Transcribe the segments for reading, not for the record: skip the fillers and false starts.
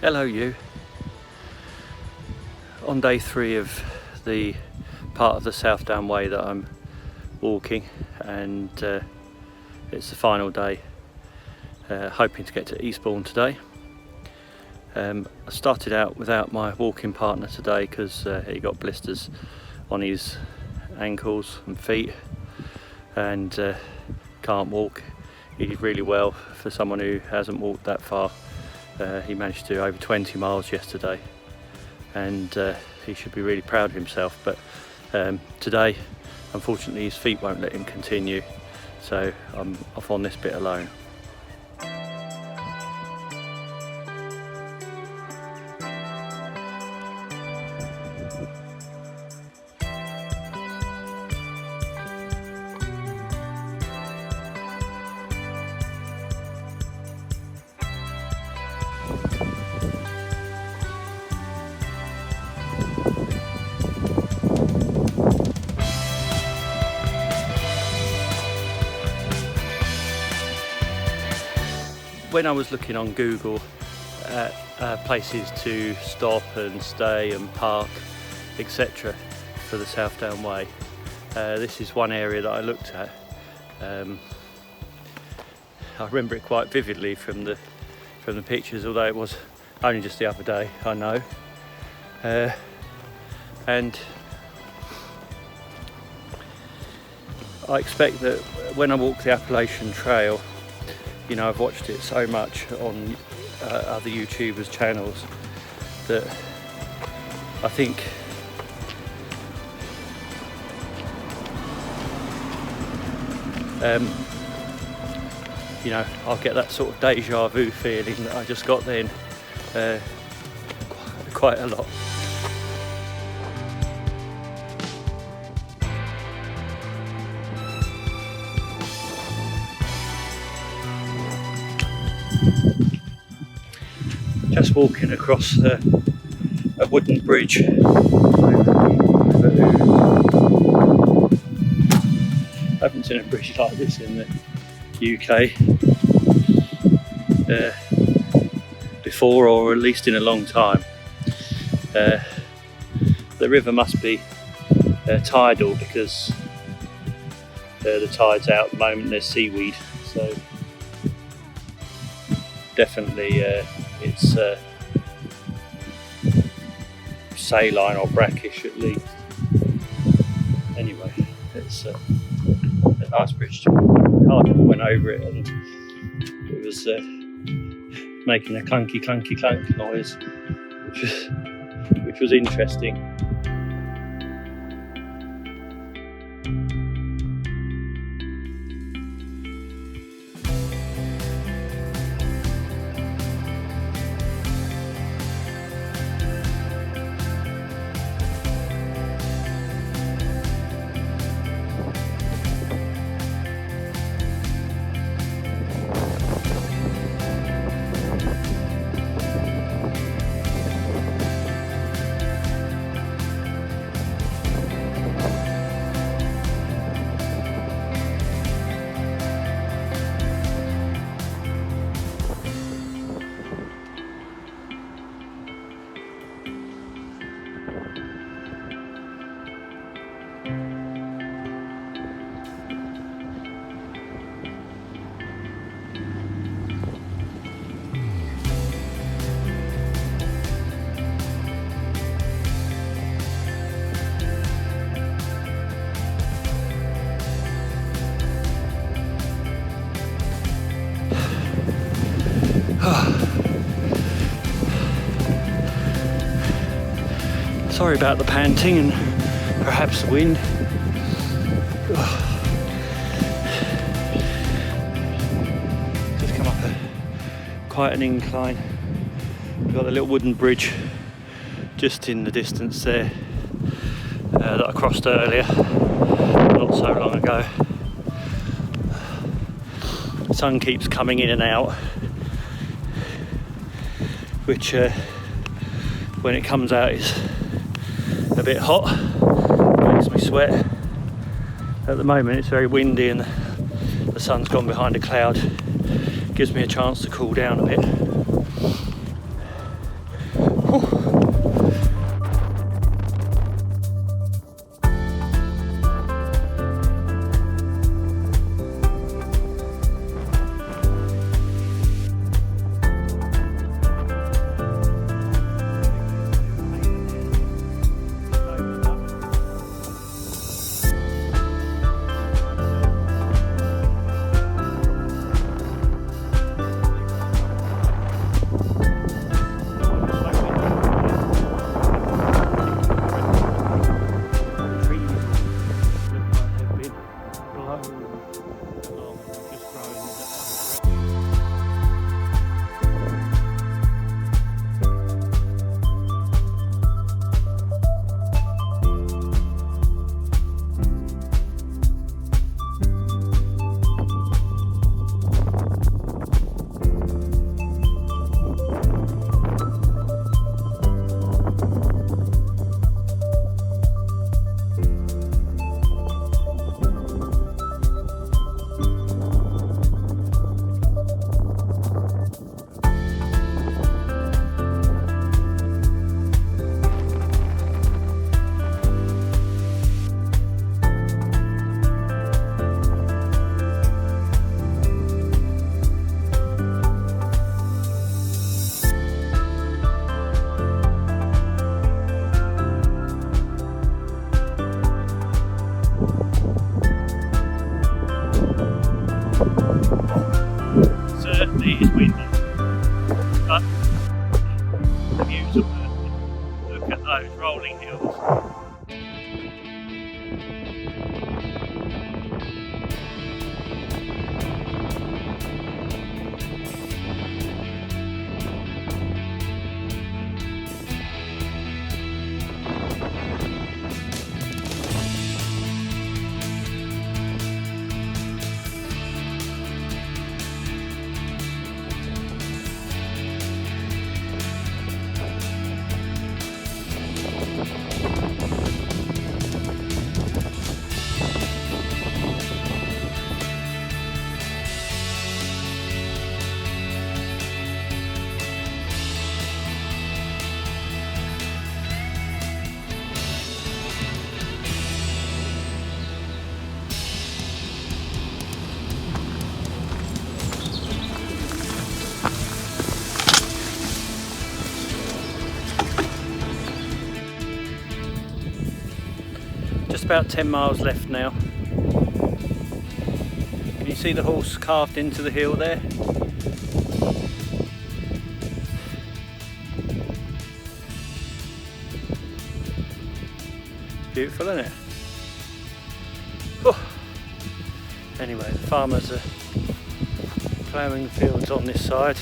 Hello you. On day 3 of the part of the South Down Way that I'm walking, and it's the final day, hoping to get to Eastbourne today. I started out without my walking partner today because he got blisters on his ankles and feet and can't walk. He did really well for someone who hasn't walked that far. He managed to do over 20 miles yesterday, and he should be really proud of himself, but today unfortunately his feet won't let him continue, so I'm off on this bit alone. When I was looking on Google at places to stop and stay and park, etc. for the South Down Way, this is one area that I looked at. I remember it quite vividly from the pictures, although it was only just the other day, I know. And I expect that when I walk the Appalachian Trail, you know, I've watched it so much on other YouTubers' channels that I think you know, I'll get that sort of deja vu feeling that I just got then quite a lot. Just walking across a wooden bridge over the I haven't seen a bridge like this in the UK before, or at least in a long time. The river must be tidal because the tide's out at the moment. There's seaweed, so definitely it's saline or brackish at least. Anyway, it's a nice bridge to walk. I went over it and it was making a clunky clunk noise, which was interesting. Sorry about the panting and perhaps the wind. Just come up quite an incline. We've got the little wooden bridge just in the distance there that I crossed earlier, not so long ago. The sun keeps coming in and out, which when it comes out is a bit hot, makes me sweat. At the moment it's very windy and the sun's gone behind a cloud, gives me a chance to cool down a bit. but the views are worth it. Look at those rolling hills. Just about 10 miles left now. Can you see the horse carved into the hill there? Beautiful, isn't it? Oh. Anyway, the farmers are ploughing the fields on this side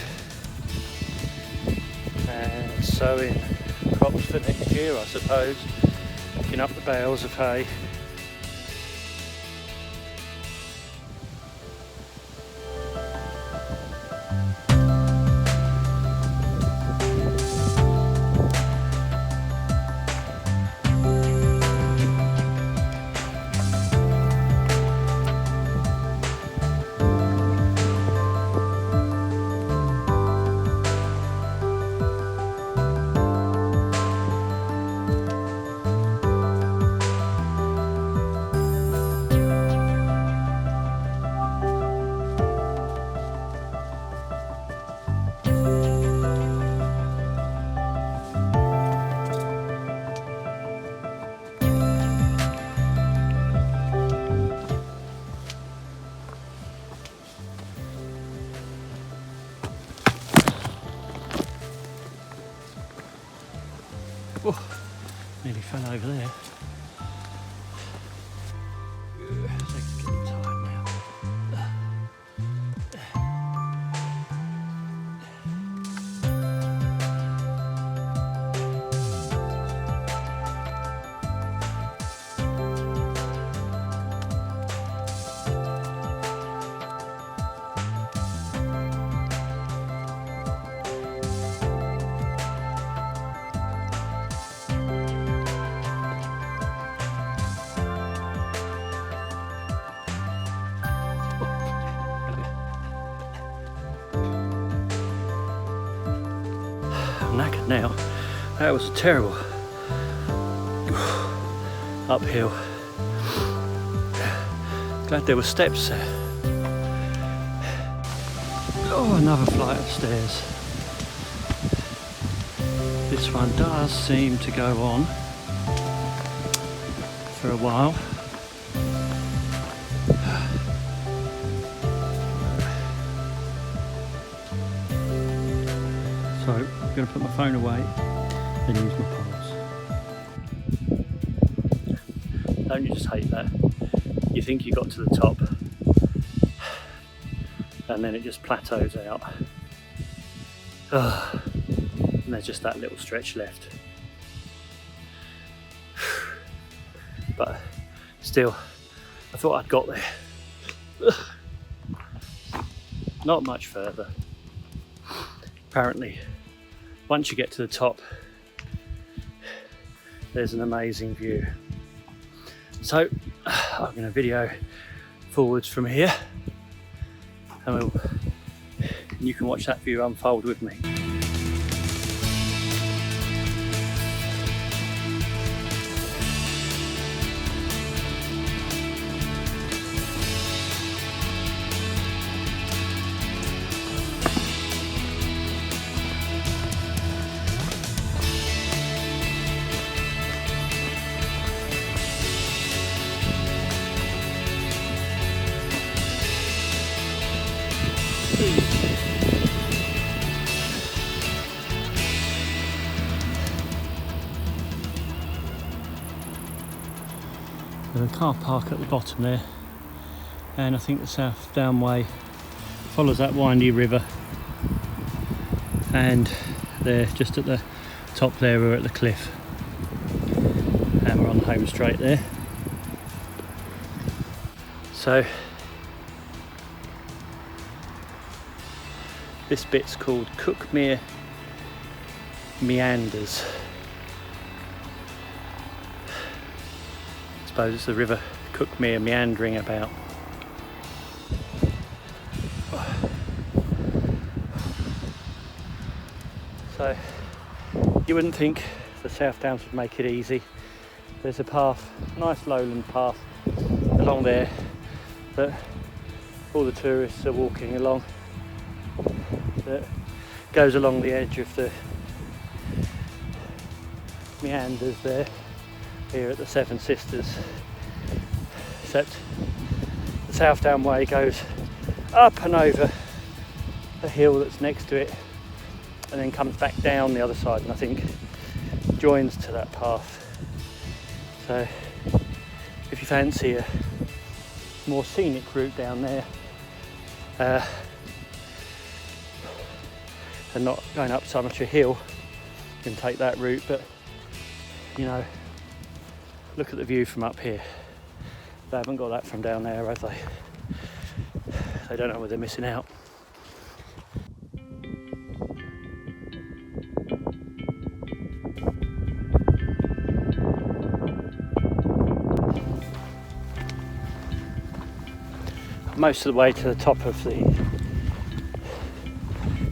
and sowing crops for next year, I suppose. Picking up the bales of hay. Oh, nearly fell over there. Legs are getting tired now. Knackered now. That was terrible. Uphill. Glad there were steps there. Oh, another flight of stairs. This one does seem to go on for a while. So I'm going to put my phone away and use my poles. Don't you just hate that? You think you got to the top and then it just plateaus out. And there's just that little stretch left. But still, I thought I'd got there. Not much further. Apparently, once you get to the top, there's an amazing view. So I'm going to video forwards from here, and you can watch that view unfold with me. a car park at the bottom there, and I think the South Down Way follows that windy river, and they're just at the top there, we're at the cliff, and we're on the home straight there. So this bit's called Cuckmere Meanders. I suppose it's the river Cuckmere meandering about. So you wouldn't think the South Downs would make it easy. There's a path, nice lowland path along there that all the tourists are walking along, that goes along the edge of the meanders there, here at the Seven Sisters, except the South Down Way goes up and over a hill that's next to it and then comes back down the other side, and I think joins to that path. So if you fancy a more scenic route down there, and not going up so much a hill, you can take that route, but you know, look at the view from up here. They haven't got that from down there, have they? They don't know where they're missing out. Most of the way to the top of the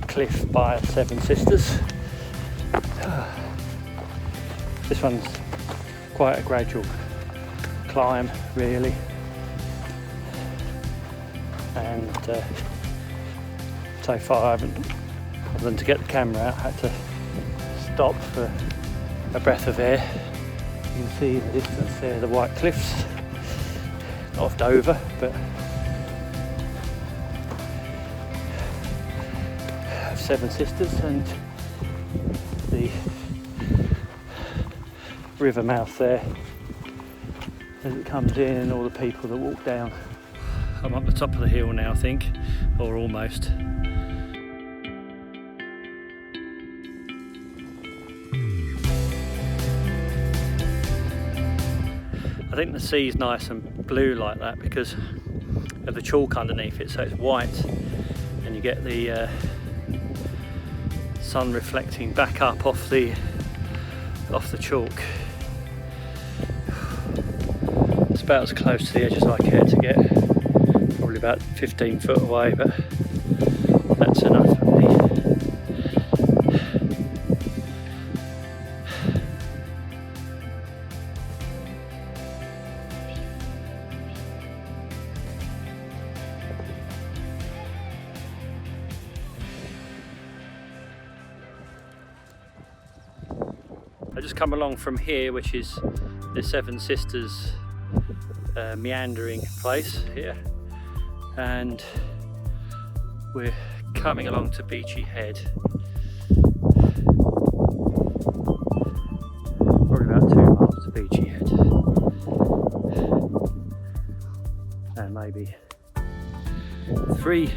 cliff by Seven Sisters. This one's quite a gradual climb, really, and so far I haven't, other than to get the camera out, had to stop for a breath of air. You can see in the distance there the white cliffs, not of Dover, but Seven Sisters, and the river mouth there as it comes in, and all the people that walk down. I'm up the top of the hill now, I think, or almost. I think the sea's nice and blue like that because of the chalk underneath it, so it's white, and you get the sun reflecting back up off the chalk. It's about as close to the edge as I care to get, probably about 15 foot away, but that's enough for me. I just come along from here, which is the Seven Sisters meandering place here, and we're coming along to Beachy Head. Probably about 2 miles to Beachy Head, and maybe 3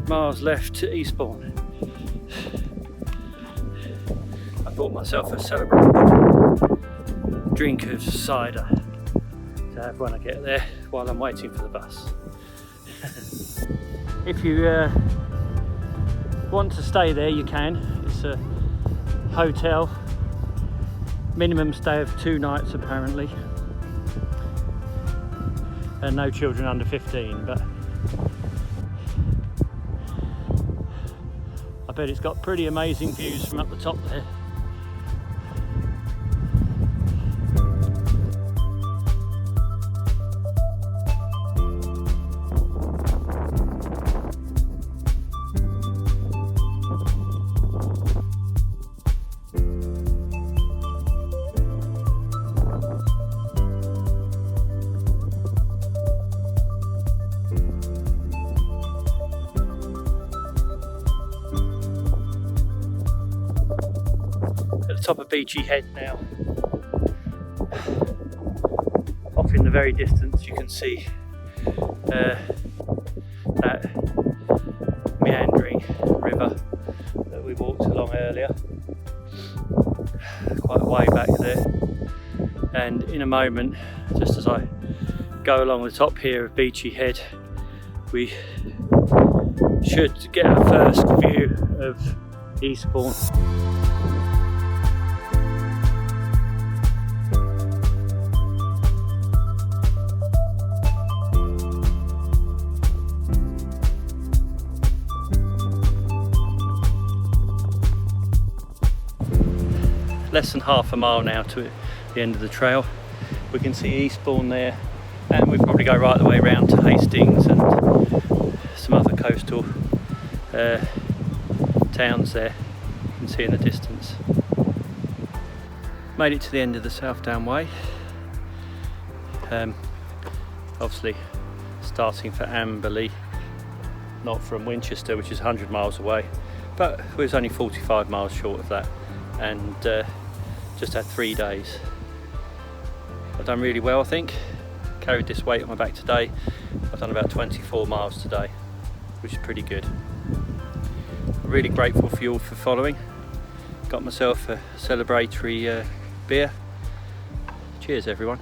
miles left to Eastbourne. I bought myself a celebratory drink of cider to have when I get there while I'm waiting for the bus. If you want to stay there, you can. It's a hotel, minimum stay of 2 nights apparently, and no children under 15, but I bet it's got pretty amazing views from up the top there. At the top of Beachy Head now. Off off in the very distance you can see that meandering river that we walked along earlier, quite a way back there. And in a moment, just as I go along the top here of Beachy Head, we should get our first view of Eastbourne. Less than half a mile now to the end of the trail. We can see Eastbourne there, and we probably go right the way around to Hastings and some other coastal towns there. You can see in the distance. Made it to the end of the South Down Way. Obviously starting for Amberley, not from Winchester, which is 100 miles away, but we was only 45 miles short of that, and just had 3 days. I've done really well, I think. Carried this weight on my back today. I've done about 24 miles today, which is pretty good. I'm really grateful for you all for following. Got myself a celebratory beer. Cheers everyone.